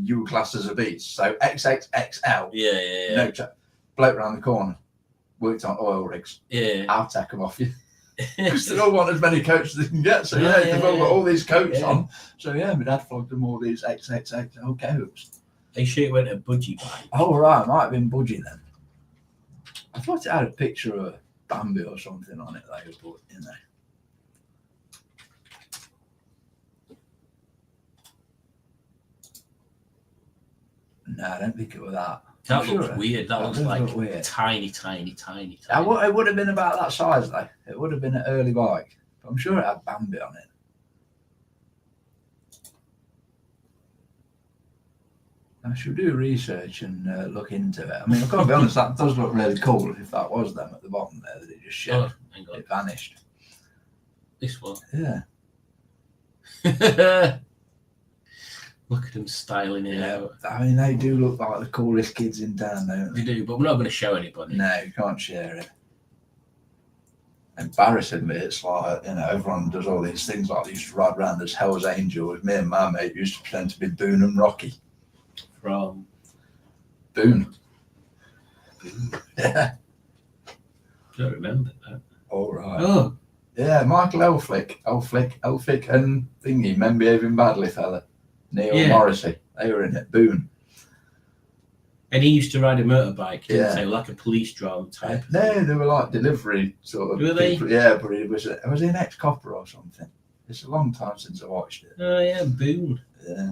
you were classed as a beast. So XXXL, Yeah. no chat. Bloke round the corner, worked on oil rigs. Yeah. I'll take them off you. Because they all want as many coats as they can get. So Yeah, they've all got all these coats Yeah. on. So yeah, my dad flogged them all these XXXL coats. They sure it went a budgie bike. Oh right, might have been budgie then. I thought it had a picture of a Bambi or something on it though, but you know. No, I don't think it was that. That I'm looks sure. weird. That looks does like look weird. tiny. It would have been about that size though. It would have been an early bike. But I'm sure it had Bambi on it. I should do research and look into it. I mean, I've got to be honest, that does look really cool if that was them at the bottom there, that it just shed. Oh, hang on. It vanished. This one. Yeah. Look at them styling it out. I mean, they do look like the coolest kids in town, don't They they? do, but we're not going to show anybody. No, you can't share it. Embarrassingly, it's like, you know, everyone does all these things like they used to ride around as Hell's Angels. Me and my mate used to pretend to be Boone and Rocky. From Boone. Yeah. don't remember that. All right. Oh, Yeah, Michael Elphick, and thingy, Men Behaving Badly fella. Neil Yeah. Morrissey. They were in it. Boone. and he used to ride a motorbike, didn't Yeah. he? Like a police drama type. No, they were like delivery sort of Were they? people. Yeah, but it was he an ex-copper or something? It's a long time since I watched it. Oh yeah, Boone. Yeah.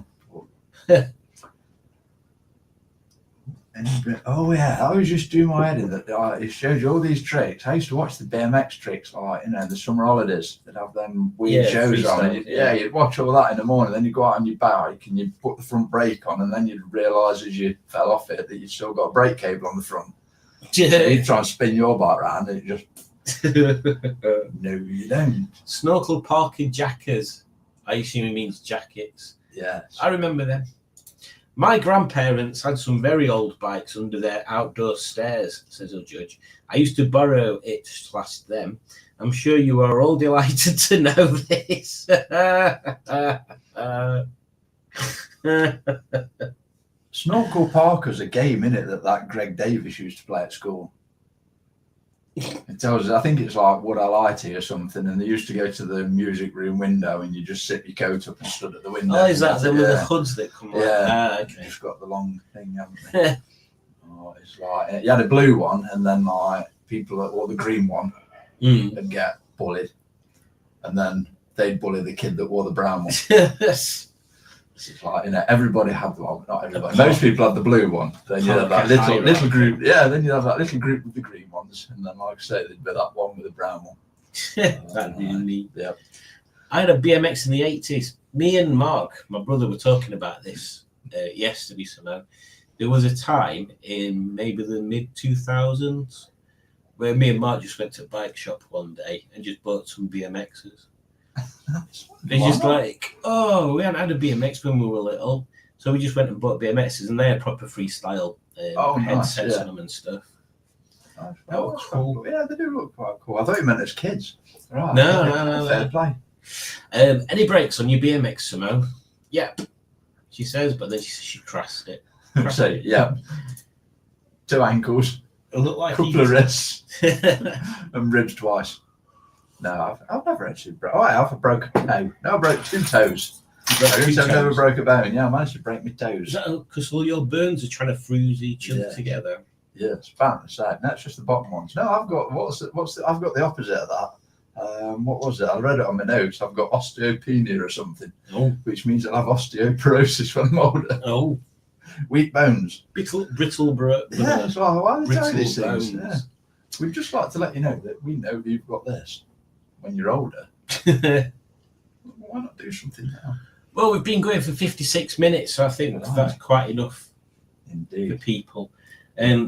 Oh yeah, I was just doing my head in that. It shows you all these tricks. I used to watch the BMX tricks, like the summer holidays that have them weird Yeah, shows on. And freestyle, yeah, you'd watch all that in the morning. Then you go out on your bike and you put the front brake on, and then you'd realise as you fell off it that you've still got a brake cable on the front. So you try and spin your bike around, and it just no, you don't. Snorkel parking jackers. I assume he means jackets. Yeah, I remember them. My grandparents had some very old bikes under their outdoor stairs, says a judge. I used to borrow it / them. I'm sure you are all delighted to know this. Snorkel Parker's a game, innit, that Greg Davis used to play at school. It tells us, I think it's like Would I Lie to You or something, and they used to go to the music room window and you just sit your coat up and stood at the window. Oh, is that them with the Yeah. hoods that come out? Yeah. Ah, You've okay. just got the long thing, haven't they? Oh, Oh, it's like you had a blue one, and then like people that wore the green one Mm. would get bullied, and then they'd bully the kid that wore the brown one. Yes. It's like, you know, everybody had the one, not everybody. Most people had the blue one. Then you have that little Hierarchy. group. Yeah, then you have that little group with the green ones, and then like I say, there'd be that one with the brown one. That'd be neat. Yeah. I had a BMX in the 80s. Me and Mark, my brother, were talking about this yesterday somehow. There was a time in maybe the mid 2000s where me and Mark just went to a bike shop one day and just bought some BMXs. It's just like, oh, we hadn't had a BMX when we were little, so we just went and bought BMXs, and they had proper freestyle headsets on them and stuff. That was cool. Yeah, they do look quite cool. I thought you meant as kids. Right. No. Fair play. Any brakes on your BMX, Simone? Yep, she says, but then she crashed it. So, yeah. 2 ankles, It looked like couple of wrists, and ribs twice. No, I've never actually broke. Oh, I have broke a toe. No, I broke 2 toes. I've never broke a bone. Yeah, I managed to break my toes. Is that because all your burns are trying to fuse each other together? Yeah, it's about the side. That's just the bottom ones. No, I've got I've got the opposite of that. What was it? I read it on my notes. I've got osteopenia or something, which means I'll have osteoporosis when I'm older. Oh, Weak bones. brittle Yeah, that's why they tell you these brittle things. bones. Yeah. We'd just like to let you know that we know you've got this when you're older. Why not do something now? Well, we've been going for 56 minutes, so I think that's quite enough for Indeed. people.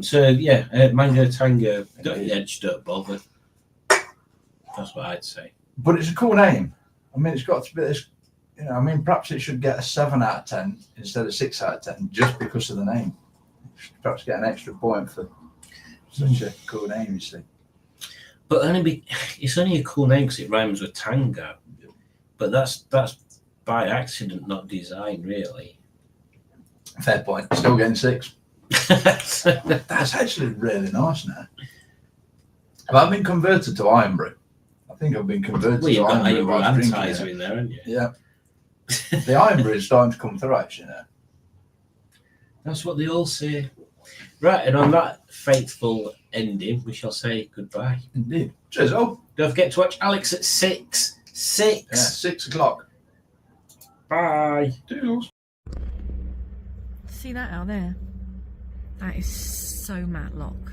So yeah, Mango Tango, don't bother. That's what I'd say. But it's a cool name. I mean, it's got to be this. You know, I mean, perhaps it should get a 7 out of 10 instead of 6 out of 10 just because of the name. Perhaps get an extra point for such a cool name, you see. But it's only a cool name because it rhymes with tango. But that's by accident, not design, really. Fair point. Still getting 6. That's actually really nice now. Have I been converted to Ironbrew? I think I've been converted Well, you've to got Ironbrew. your while I was drinking advertiser it. in there, haven't you? Yeah. The Ironbrew is starting to come through, actually, now. That's what they all say. Right, and on that fateful ending, we shall say goodbye. Indeed. Cheers. Oh, Don't forget to watch Alex at 6. 6. yeah, 6 o'clock. Bye. Doodles. See that out there? That is so Matlock.